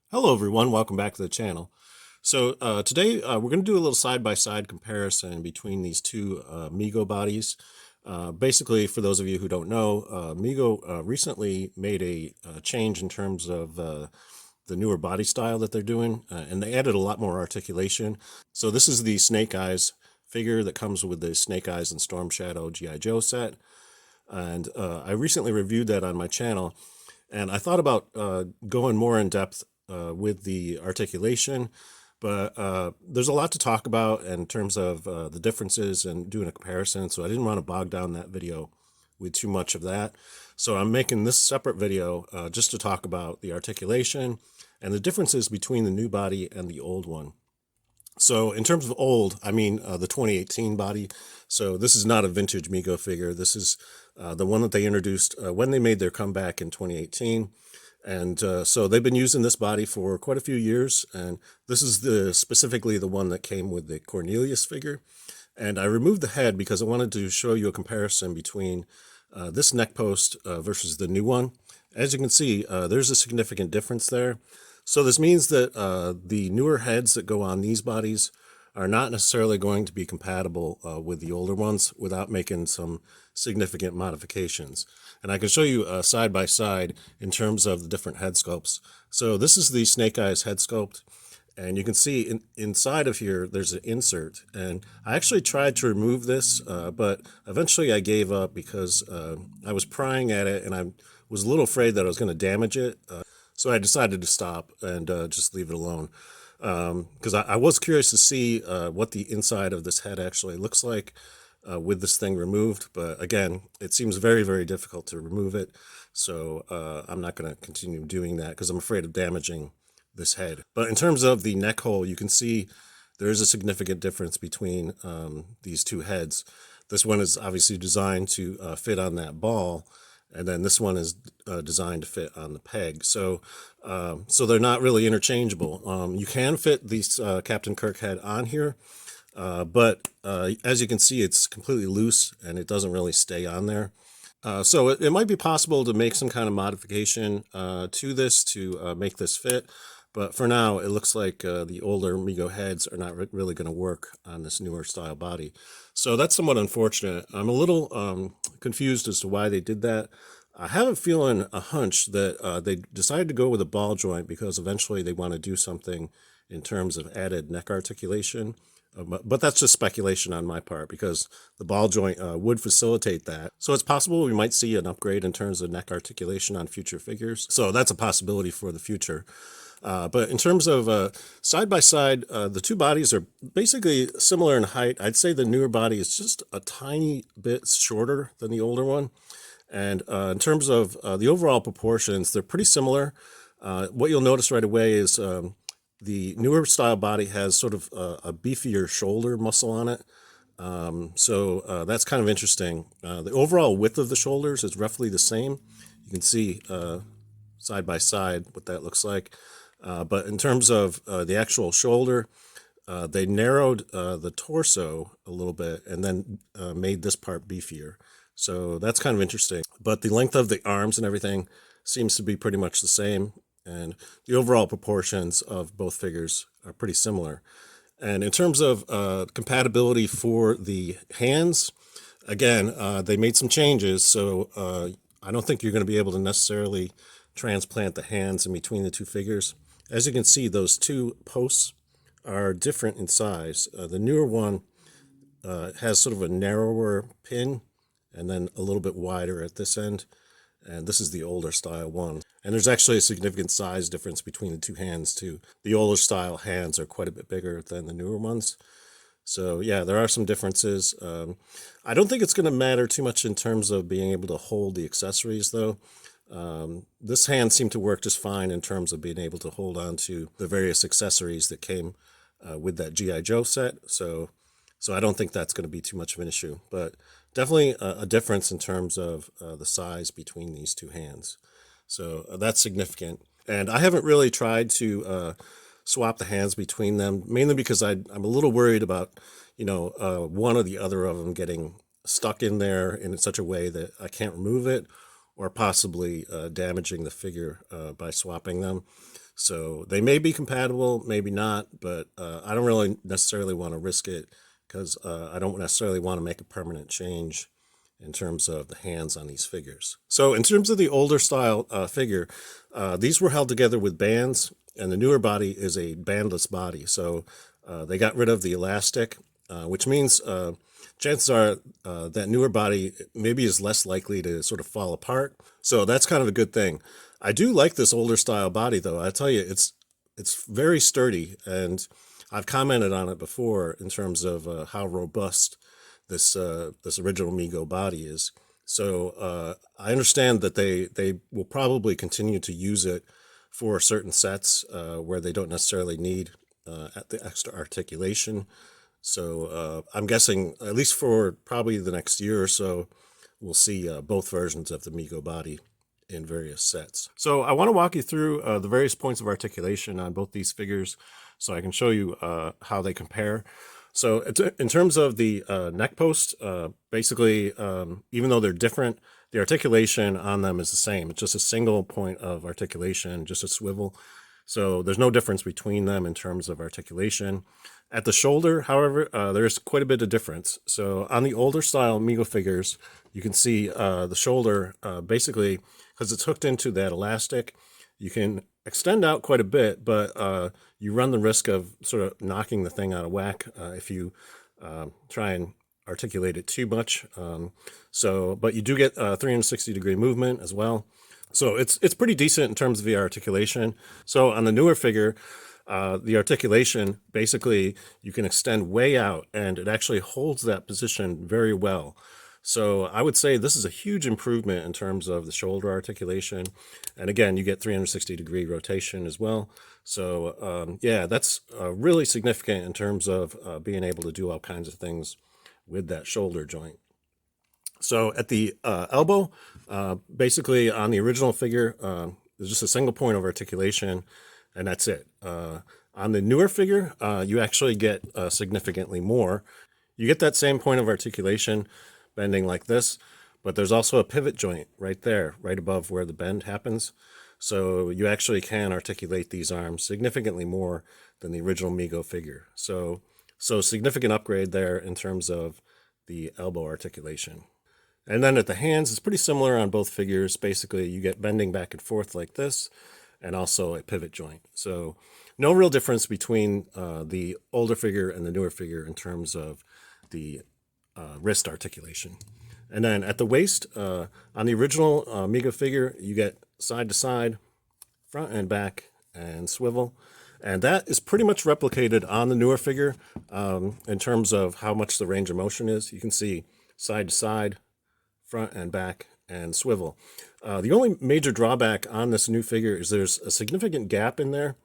Hello everyone, welcome back to the channel. Today we're going to do a little side-by-side comparison between these two Mego bodies. Basically, for those of you who don't know, Mego recently made a change in terms of the newer body style that they're doing, and they added a lot more articulation. So this is the Snake Eyes figure that comes with the Snake Eyes and Storm Shadow G.I. Joe set. And I recently reviewed that on my channel, and I thought about going more in depth with the articulation, but there's a lot to talk about in terms of the differences and doing a comparison, so I didn't want to bog down that video with too much of that. So I'm making this separate video just to talk about the articulation and the differences between the new body and the old one. So in terms of old, I mean the 2018 body. So this is not a vintage Mego figure. This is the one that they introduced when they made their comeback in 2018. And so they've been using this body for quite a few years. And this is specifically the one that came with the Cornelius figure. And I removed the head because I wanted to show you a comparison between this neck post versus the new one. As you can see, there's a significant difference there. So this means that the newer heads that go on these bodies are not necessarily going to be compatible with the older ones without making some significant modifications. And I can show you side by side in terms of the different head sculpts. So this is the Snake Eyes head sculpt. And you can see inside of here, there's an insert. And I actually tried to remove this, but eventually I gave up because I was prying at it and I was a little afraid that I was going to damage it. So I decided to stop and just leave it alone. Because I was curious to see what the inside of this head actually looks like with this thing removed. But again, it seems very, very difficult to remove it. So I'm not going to continue doing that because I'm afraid of damaging this head. But in terms of the neck hole, you can see there is a significant difference between these two heads. This one is obviously designed to fit on that ball, and then this one is designed to fit on the peg. So they're not really interchangeable. You can fit these Captain Kirk head on here, but as you can see, it's completely loose and it doesn't really stay on there. So it might be possible to make some kind of modification to this to make this fit. But for now, it looks like the older Mego heads are not really going to work on this newer style body. So that's somewhat unfortunate. I'm a little confused as to why they did that. I have a hunch that they decided to go with a ball joint because eventually they want to do something in terms of added neck articulation. But that's just speculation on my part because the ball joint would facilitate that. So it's possible we might see an upgrade in terms of neck articulation on future figures. So that's a possibility for the future. But in terms of side by side, the two bodies are basically similar in height. I'd say the newer body is just a tiny bit shorter than the older one. And in terms of the overall proportions, they're pretty similar. What you'll notice right away is the newer style body has sort of a beefier shoulder muscle on it. So that's kind of interesting. The overall width of the shoulders is roughly the same. You can see side by side what that looks like. But in terms of the actual shoulder, they narrowed the torso a little bit and then made this part beefier. So that's kind of interesting. But the length of the arms and everything seems to be pretty much the same. And the overall proportions of both figures are pretty similar. And in terms of compatibility for the hands, again, they made some changes. So I don't think you're going to be able to necessarily transplant the hands in between the two figures. As you can see, those two posts are different in size. The newer one has sort of a narrower pin and then a little bit wider at this end. And this is the older style one. And there's actually a significant size difference between the two hands too. The older style hands are quite a bit bigger than the newer ones. So yeah, there are some differences. I don't think it's going to matter too much in terms of being able to hold the accessories though. This hand seemed to work just fine in terms of being able to hold on to the various accessories that came with that G.I. Joe set. So I don't think that's going to be too much of an issue, but definitely a difference in terms of the size between these two hands. So that's significant. And I haven't really tried to swap the hands between them, mainly because I'm a little worried about, one or the other of them getting stuck in there in such a way that I can't remove it, or possibly damaging the figure by swapping them. So they may be compatible, maybe not, but I don't really necessarily want to risk it because I don't necessarily want to make a permanent change in terms of the hands on these figures. So in terms of the older style figure, these were held together with bands, and the newer body is a bandless body. So they got rid of the elastic, which means chances are that newer body maybe is less likely to sort of fall apart. So that's kind of a good thing. I do like this older style body, though. I tell you, it's very sturdy, and I've commented on it before in terms of how robust this original Mego body is. So I understand that they will probably continue to use it for certain sets where they don't necessarily need the extra articulation. So I'm guessing, at least for probably the next year or so, we'll see both versions of the Mego body in various sets. So I want to walk you through the various points of articulation on both these figures so I can show you how they compare. So in terms of the neck post, basically, even though they're different, the articulation on them is the same. It's just a single point of articulation, just a swivel. So there's no difference between them in terms of articulation. At the shoulder, however, there's quite a bit of difference. So on the older style Mego figures, you can see the shoulder basically, because it's hooked into that elastic, you can extend out quite a bit, but you run the risk of sort of knocking the thing out of whack if you try and articulate it too much. But you do get 360-degree movement as well. So it's pretty decent in terms of the articulation. So on the newer figure, the articulation, basically, you can extend way out, and it actually holds that position very well. So I would say this is a huge improvement in terms of the shoulder articulation. And again, you get 360-degree rotation as well. So yeah, that's really significant in terms of being able to do all kinds of things with that shoulder joint. So at the elbow, basically on the original figure, there's just a single point of articulation, and that's it. On the newer figure, you actually get significantly more. You get that same point of articulation bending like this, but there's also a pivot joint right there, right above where the bend happens. So you actually can articulate these arms significantly more than the original Mego figure. So significant upgrade there in terms of the elbow articulation. And then at the hands, it's pretty similar on both figures. Basically, you get bending back and forth like this, and also a pivot joint. So no real difference between the older figure and the newer figure in terms of the wrist articulation. And then at the waist, on the original Mego figure, you get side to side, front and back, and swivel. And that is pretty much replicated on the newer figure in terms of how much the range of motion is. You can see side to side, front and back, and swivel. The only major drawback on this new figure is there's a significant gap in there.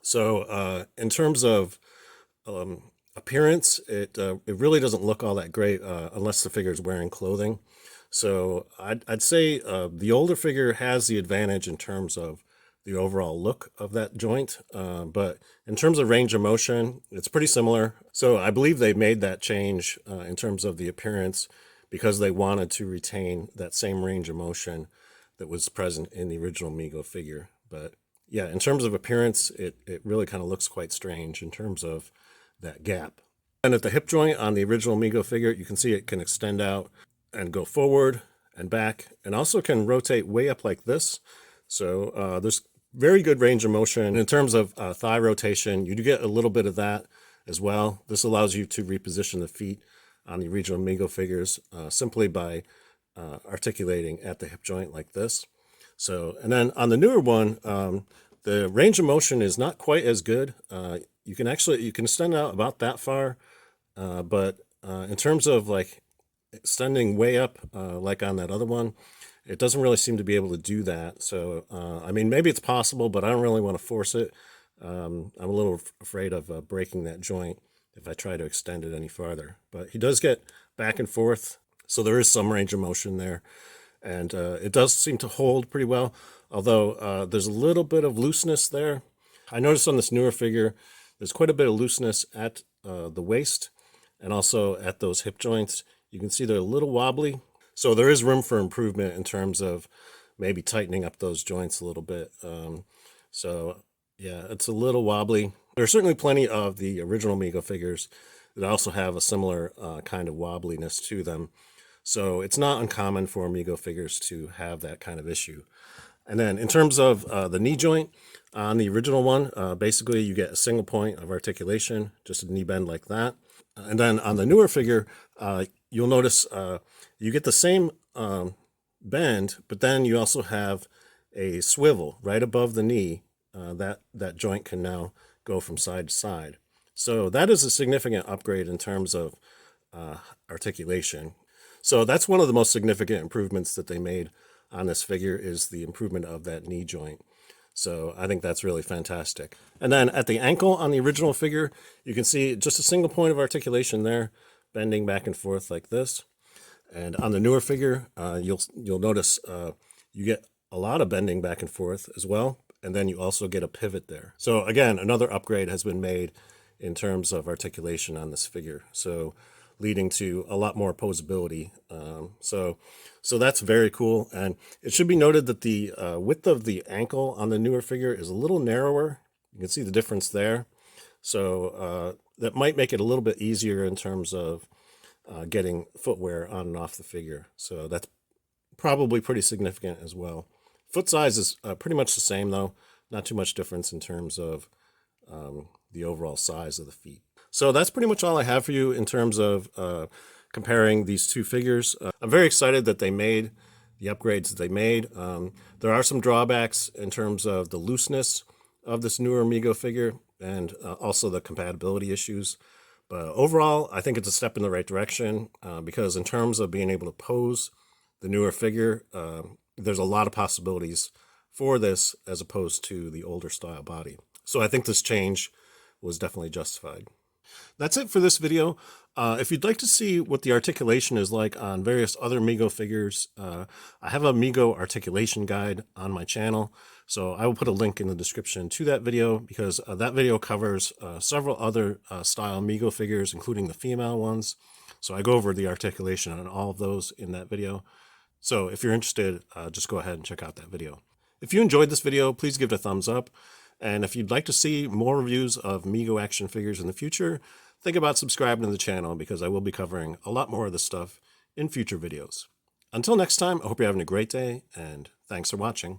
So in terms of appearance, it really doesn't look all that great unless the figure is wearing clothing. So I'd say the older figure has the advantage in terms of the overall look of that joint, but in terms of range of motion, it's pretty similar. So I believe they made that change in terms of the appearance because they wanted to retain that same range of motion that was present in the original Mego figure. But yeah, in terms of appearance, it really kind of looks quite strange in terms of that gap. And at the hip joint on the original Mego figure, you can see it can extend out and go forward and back, and also can rotate way up like this. So there's very good range of motion. In terms of thigh rotation, you do get a little bit of that as well. This allows you to reposition the feet on the original Mego figures simply by articulating at the hip joint like this. So, and then on the newer one, the range of motion is not quite as good. You can extend out about that far, but in terms of like extending way up, like on that other one, it doesn't really seem to be able to do that. So, I mean, maybe it's possible, but I don't really want to force it. I'm a little afraid of breaking that joint if I try to extend it any farther. But he does get back and forth, so there is some range of motion there. And it does seem to hold pretty well, although there's a little bit of looseness there. I noticed on this newer figure, there's quite a bit of looseness at the waist and also at those hip joints. You can see they're a little wobbly. So there is room for improvement in terms of maybe tightening up those joints a little bit. So yeah, it's a little wobbly. There are certainly plenty of the original Mego figures that also have a similar kind of wobbliness to them. So it's not uncommon for Mego figures to have that kind of issue. And then in terms of the knee joint, on the original one, basically you get a single point of articulation, just a knee bend like that. And then on the newer figure, you'll notice you get the same bend, but then you also have a swivel right above the knee. That joint can now go from side to side. So that is a significant upgrade in terms of articulation. So that's one of the most significant improvements that they made on this figure, is the improvement of that knee joint. So I think that's really fantastic. And then at the ankle on the original figure, you can see just a single point of articulation there, bending back and forth like this. And on the newer figure, you'll notice you get a lot of bending back and forth as well. And then you also get a pivot there. So again, another upgrade has been made in terms of articulation on this figure. So leading to a lot more posability. So that's very cool. And it should be noted that the width of the ankle on the newer figure is a little narrower. You can see the difference there. So that might make it a little bit easier in terms of getting footwear on and off the figure. So that's probably pretty significant as well. Foot size is pretty much the same though. Not too much difference in terms of the overall size of the feet. So that's pretty much all I have for you in terms of comparing these two figures. I'm very excited that they made the upgrades that they made. There are some drawbacks in terms of the looseness of this newer Mego figure and also the compatibility issues. But overall, I think it's a step in the right direction because in terms of being able to pose the newer figure, there's a lot of possibilities for this as opposed to the older style body. So I think this change was definitely justified. That's it for this video. If you'd like to see what the articulation is like on various other Mego figures, I have a Mego articulation guide on my channel. So I will put a link in the description to that video because that video covers several other style Mego figures, including the female ones. So I go over the articulation on all of those in that video. So if you're interested, just go ahead and check out that video. If you enjoyed this video, please give it a thumbs up. And if you'd like to see more reviews of Mego action figures in the future, think about subscribing to the channel because I will be covering a lot more of this stuff in future videos. Until next time, I hope you're having a great day and thanks for watching.